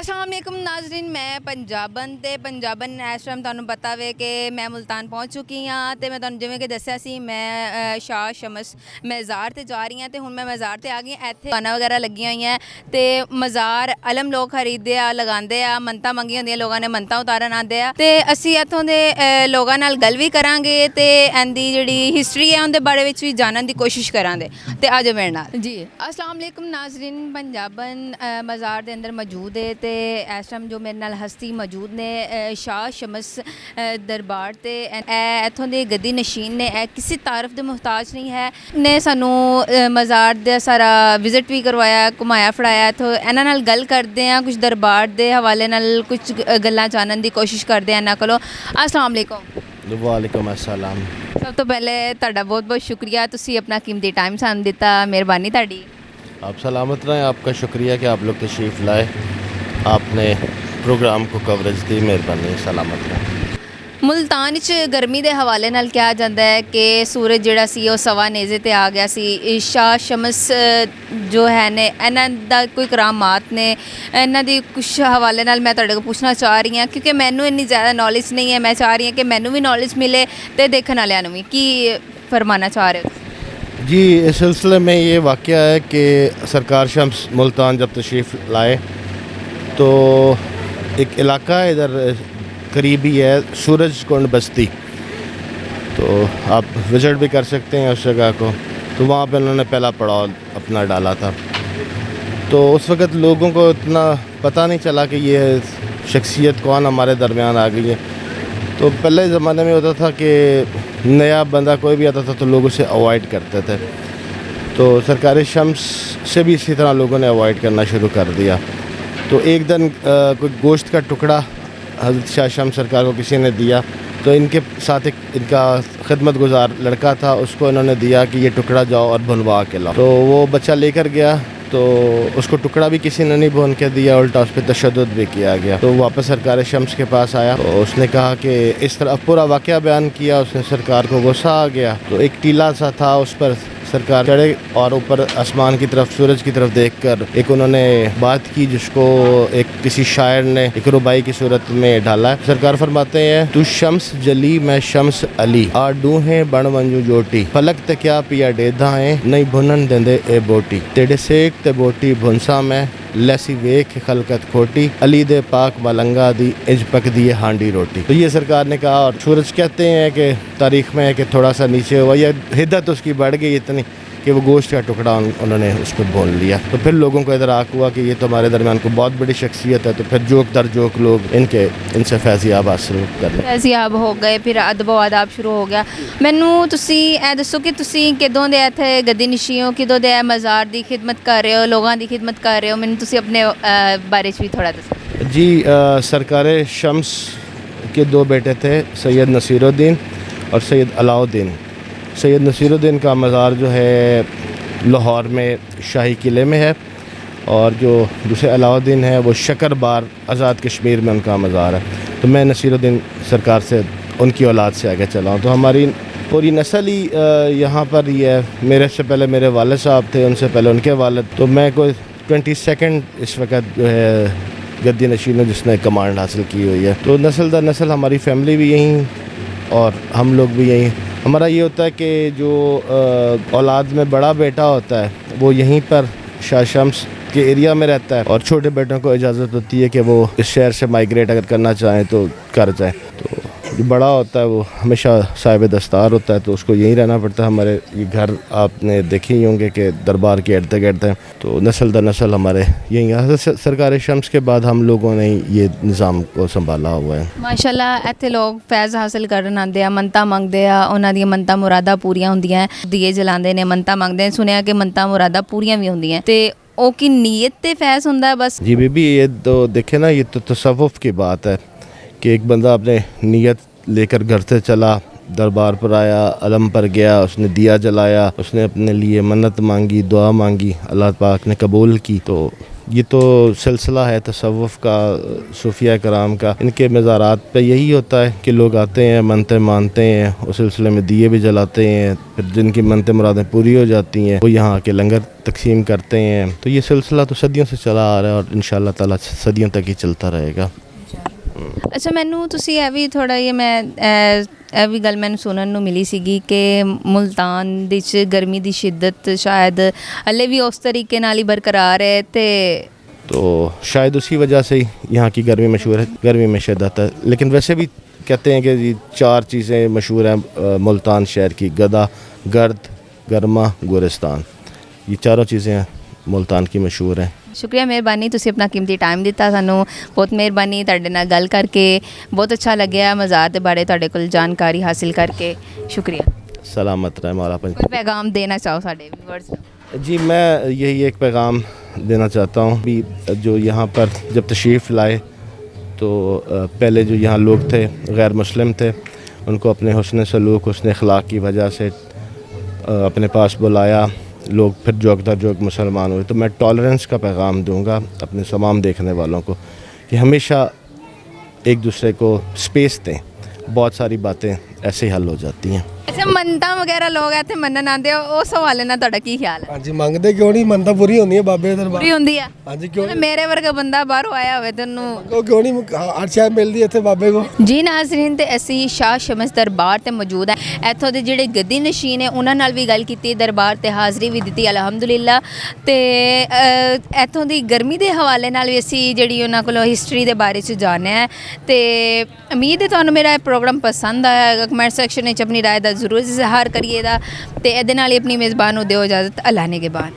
अस्सलाम वालेकुम नाज़रीन, मैं पंजाबन ते पंजाबन इस टाइम तुहानूं पता वे कि मैं मुल्तान पहुँच चुकी हाँ ते मैं तुहानूं जिवें कि दस्सिया सी मैं शाह शमस मज़ार ते जा रही हाँ ते हुण मैं मज़ार ते आ गई। इत्थे दुकानां वगैरह लगियां होईयां ते मज़ार अलम लोग खरीददे आ, लगांदे आ, मन्नतां मंगियां होंदियां, लोगां ने मन्नतां उतारन आंदे आ ते असीं इत्थों दे लोगां नाल गल भी करांगे ते इंदी जिहड़ी हिस्टरी है उंदे बारे विच भी जानन दी कोशिश करांगे ते आ जाओ मेरे नाल जी। अस्सलाम वालेकुम नाज़रीन, पंजाबन मज़ार दे अंदर मौजूद है ते इस टाइम जो मेरे नाल हस्ती मौजूद ने शाह शमस दरबार ते इत्थों दे गद्दी नशीन ने किसी तारफ दे मुहताज नहीं है। ने सानू मज़ार दे सारा विजिट भी करवाया, घुमाया फड़ाया। इत्थों इन्हां नाल गल करदे हैं, कुछ दरबार दे हवाले नाल कुछ गल्लां जानन दी कोशिश करदे हैं इन्हां कोलों। अस्सलाम वालेकुम। वालेकुम अस्सलाम। सब तो पहले तुहाडा बहुत बहुत शुक्रिया, तुसी अपना कीमती टाइम सानू दिता, मेहरबानी तुहाडी। आप सलामत रहें, आपका शुक्रिया कि आप लोग तशरीफ़ लाए, आपने प्रोग्राम को कवरेज दी, मेहरबानी, सलामत रहें। मुल्तान च गर्मी के हवाले नाल कहा जाता है कि सूरज जिहड़ा सी सवा नेज़े ते आ गया सी। शाह शमस जो है ने इन्हां दा कोई करामात ने, इन्हां दी कुछ हवाले नाल मैं तुहाडे को पूछना चाह रही हाँ क्योंकि मैनू इन्नी ज़्यादा नॉलेज नहीं है। मैं चाह रही हाँ कि मैनू भी नॉलेज मिले तो देखने वालियां नूं भी। की फरमाना चाह रहे हो जी? इस सिलसिले में ये वाक़या है कि सरकार शम्स मुल्तान जब तशरीफ़ लाए तो एक इलाका है इधर करीबी है, सूरज कुंड बस्ती, तो आप विज़िट भी कर सकते हैं उस जगह को। तो वहाँ पे उन्होंने पहला पड़ाव अपना डाला था। तो उस वक़्त लोगों को इतना पता नहीं चला कि ये शख्सियत कौन हमारे दरमियान आ गई है। तो पहले ज़माने में होता था कि नया बंदा कोई भी आता था तो लोग उसे अवॉइड करते थे, तो सरकार शम्स से भी इसी तरह लोगों ने अवॉइड करना शुरू कर दिया। तो एक दिन कोई गोश्त का टुकड़ा हज़रत शाह शम्स सरकार को किसी ने दिया, तो इनके साथ एक इनका खिदमत गुजार लड़का था, उसको इन्होंने दिया कि ये टुकड़ा जाओ और भुनवा के लाओ। तो वो बच्चा लेकर गया, तो उसको टुकड़ा भी किसी ने नहीं भून के दिया, उल्टा उस पर तशद्दुद भी किया गया। तो वापस सरकार शम्स के पास आया तो उसने कहा कि इस तरह पूरा वाक़या बयान किया। उसने सरकार को गुस्सा आ गया, तो एक टीला सा था उस पर सरकार चढ़े और ऊपर आसमान की तरफ, सूरज की तरफ देखकर एक उन्होंने बात की जिसको एक किसी शायर ने एक रुबाई की सूरत में ढाला है। सरकार फरमाते हैं, तू शम्स जली मैं शम्स अली, आ डूहे बण वंजू जोटी, फलक ते क्या पिया डेधा है, नहीं भुनन देंदे ए बोटी, तेरे सेक ते बोटी भुनसा मैं, लैसी वेख खलकत खोटी, अली दे पाक मलंगा दी इज पक दिए हांडी रोटी। तो ये सरकार ने कहा। और सूरज कहते हैं कि तारीख में है कि थोड़ा सा नीचे हुआ, या हिद्दत उसकी बढ़ गई इतनी कि वो गोश्त का टुकड़ा उन्होंने उस पर भून लिया। तो फिर लोगों को इधर आक हुआ कि ये तो हमारे दरमियान को बहुत बड़ी शख्सियत है। तो फिर जोक दर जोक लोग इनसे फैज़ियाब हासिल कर ले, फैज़ियाब हो गए, फिर अदब आदाब शुरू हो गया। मैनू तुसी ए दसो कि तुसी किदों दे इत्थे गद्दी नशीं हो, किदों दे मज़ार दी खिदमत कर रहे हो, लोगों की खिदमत कर रहे हो? मैनू तुसी अपने बारे च भी थोड़ा दसो जी। सरकार शम्स के दो बेटे थे, सैयद नसीरुद्दीन और सैयद अलाउद्दीन। सैयद नसीरुद्दीन का मज़ार जो है लाहौर में शाही किले में है, और जो दूसरे अलाउद्दीन है वो शकरबार आज़ाद कश्मीर में उनका मज़ार है। तो मैं नसीरुद्दीन सरकार से उनकी औलाद से आगे चला हूँ। तो हमारी पूरी नस्ल ही यहाँ पर ही है। मेरे से पहले मेरे वालिद साहब थे, उनसे पहले उनके वालिद। तो मैं कोई 22 इस वक्त जो है गद्दी नशीन जिसने कमांड हासिल की हुई है। तो नस्ल दर नस्ल हमारी फैमिली भी यहीं और हम लोग भी यहीं। हमारा ये होता है कि जो औलाद में बड़ा बेटा होता है वो यहीं पर शाह शम्स के एरिया में रहता है, और छोटे बेटों को इजाज़त होती है कि वो इस शहर से माइग्रेट अगर करना चाहें तो कर जाएं। तो जो बड़ा होता है वो हमेशा साहिब दस्तार होता है, तो उसको यहीं रहना पड़ता है। हमारे ये घर आपने देखे ही होंगे कि दरबार के इर्द गिर्द हैं, तो नस्ल दर नस्ल हमारे यहीं है। सरकार शम्स के बाद हम लोगों ने ये निज़ाम को संभाला हुआ है। माशाअल्लाह इत्थे लोग फैज़ हासिल करन आंदे आ, मन्नतां मंगदे आ, उन्हां दी मन्नतां मुरादां पूरियां हुंदियां, दिए जलांदे ने, मन्नतां मंगदे। सुनिया कि मन्नतां मुरादां पूरियां भी हुंदियां ते ओ की नीयत ते फैज़ हुंदा बस। जी बीबी, ये तो देखे ना, ये तो तसव्वुफ़ की बात है कि एक बंदा अपने नीयत लेकर घर से चला, दरबार पर आया, अलम पर गया, उसने दिया जलाया, उसने अपने लिए मन्नत मांगी, दुआ मांगी, अल्लाह पाक ने कबूल की। तो ये तो सिलसिला है तसव्वुफ़ का, सूफिया कराम का। इनके मज़ारात पे यही होता है कि लोग आते हैं, मन्नतें मानते हैं, उस सिलसिले में दिए भी जलाते हैं, फिर जिनकी मन्नतें मुरादें पूरी हो जाती हैं वो यहाँ आके लंगर तकसीम करते हैं। तो ये सिलसिला तो सदियों से चला आ रहा है और इंशाअल्लाह ताला सदियों तक ही चलता रहेगा। ਅੱਛਾ, ਮੈਨੂੰ ਤੁਸੀਂ ਇਹ ਵੀ ਥੋੜਾ ਜਿਹਾ ਇਹ ਵੀ ਗੱਲ ਮੈਨੂੰ ਸੁਣਨ ਨੂੰ ਮਿਲੀ ਸੀਗੀ ਕਿ ਮੁਲਤਾਨ ਦੇ ਵਿੱਚ ਗਰਮੀ ਦੀ ਸ਼ਿੱਦਤ ਸ਼ਾਇਦ ਹਲੇ ਵੀ ਉਸ ਤਰੀਕੇ ਨਾਲ ਹੀ ਬਰਕਰਾਰ ਹੈ ਤੇ तो शायद उसी वजह से ही यहाँ की गर्मी मशहूर है, गर्मी में शिद्दत है। लेकिन वैसे भी कहते हैं कि जी 4 चीज़ें मशहूर हैं मुल्तान शहर की: गदा, गर्द, गर्मा, गोरिस्तान। ये चारों चीज़ें मुल्तान की मशहूर हैं। ਸ਼ੁਕਰੀਆ, ਮਿਹਰਬਾਨੀ, ਤੁਸੀਂ ਆਪਣਾ ਕੀਮਤੀ ਟਾਈਮ ਦਿੱਤਾ ਸਾਨੂੰ, ਬਹੁਤ ਮਿਹਰਬਾਨੀ। ਤੁਹਾਡੇ ਨਾਲ ਗੱਲ ਕਰਕੇ ਬਹੁਤ ਅੱਛਾ ਲੱਗਿਆ, ਮਜ਼ਾਰ ਦੇ ਬਾਰੇ ਤੁਹਾਡੇ ਕੋਲ ਜਾਣਕਾਰੀ ਹਾਸਿਲ ਕਰਕੇ ਸ਼ੁਕਰੀਆ। सलामत रहे हमारा ਕੋਈ ਪੈगाम देना ਚਾਹੋ ਸਾਡੇ ਵਿਊਅਰਸ ਨੂੰ? जी, मैं यही एक पैगाम देना चाहता हूँ भी जो यहाँ पर जब तशरीफ़ लाए तो पहले जो यहाँ लोग थे गैर मुस्लिम थे, उनको अपने हुस्न सलूक, हुस्न अखलाक की वजह से अपने पास बुलाया। लोग फिर जोक दर जोक मुसलमान हुए। तो मैं टॉलरेंस का पैगाम दूंगा अपने तमाम देखने वालों को कि हमेशा एक दूसरे को स्पेस दें। बहुत सारी बातें ऐसे ही हल हो जाती हैं। ਅੱਛਾ, ਮੰਨਤਾਂ ਵਗੈਰਾ ਲੋਕ ਇੱਥੇ ਮੰਨਣ ਆਉਂਦੇ ਹੋ, ਉਸ ਹਵਾਲੇ ਨਾਲ ਤੁਹਾਡਾ ਕੀ ਖਿਆਲ ਹੈ? ਹਾਂਜੀ, ਮੰਗਦੇ ਕਿਉਂ ਨਹੀਂ? ਮੰਨਤਾਂ ਪੂਰੀ ਹੁੰਦੀਆਂ ਬਾਬੇ ਦੇ ਦਰਬਾਰ। ਪੂਰੀ ਹੁੰਦੀ ਆ? ਹਾਂਜੀ, ਕਿਉਂ ਮਤਲਬ ਮੇਰੇ ਵਰਗਾ ਬੰਦਾ ਬਾਹਰੋਂ ਆਇਆ ਹੋਵੇ ਤੈਨੂੰ ਉਹ ਕਿਉਂ ਨਹੀਂ? ਹਰ ਸ਼ਾਇ ਮਿਲਦੀ ਇੱਥੇ ਬਾਬੇ ਕੋ। ਜੀ ਨਾਜ਼ਰੀਨ, ਤੇ ਅਸੀਂ ਸ਼ਾਹ ਸ਼ਮਸ ਦਰਬਾਰ ਤੇ ਮੌਜੂਦ ਹੈ। ਇੱਥੋਂ ਦੇ ਜਿਹੜੇ ਗੱਦੀ ਨਸ਼ੀਨ ਹੈ ਉਹਨਾਂ ਨਾਲ ਵੀ ਗੱਲ ਕੀਤੀ, ਦਰਬਾਰ ਤੇ ਹਾਜ਼ਰੀ ਵੀ ਦਿੱਤੀ ਅਲਹਮਦੁਲਿਲਾ। ਤੇ ਇੱਥੋਂ ਦੀ ਗਰਮੀ ਦੇ ਹਵਾਲੇ ਨਾਲ ਵੀ ਅਸੀਂ ਜਿਹੜੀ ਉਹਨਾਂ ਕੋਲੋਂ ਹਿਸਟਰੀ ਦੇ ਬਾਰੇ 'ਚ ਜਾਣਿਆ ਹੈ। ਤੇ ਉਮੀਦ ਹੈ ਤੁਹਾਨੂੰ ਮੇਰਾ ਇਹ ਪ੍ਰੋਗਰਾਮ ਪਸੰਦ ਆਇਆ ਹੋਵੇਗਾ। ਕਮੈਂਟ ਸੈਕਸ਼ਨ ਵਿੱਚ ਆਪਣੀ ਰਾਏ ਦਾ ਜ਼ਰੂਰ ਇਜ਼ਹਾਰ ਕਰੀਏਗਾ ਤੇ ਇਹਦੇ ਨਾਲ ਹੀ ਆਪਣੀ ਮੇਜ਼ਬਾਨ ਨੂੰ ਦਿਓ ਇਜਾਜ਼ਤ। ਅੱਲਾਹ ਨੇ ਕੇ ਬਾਨ।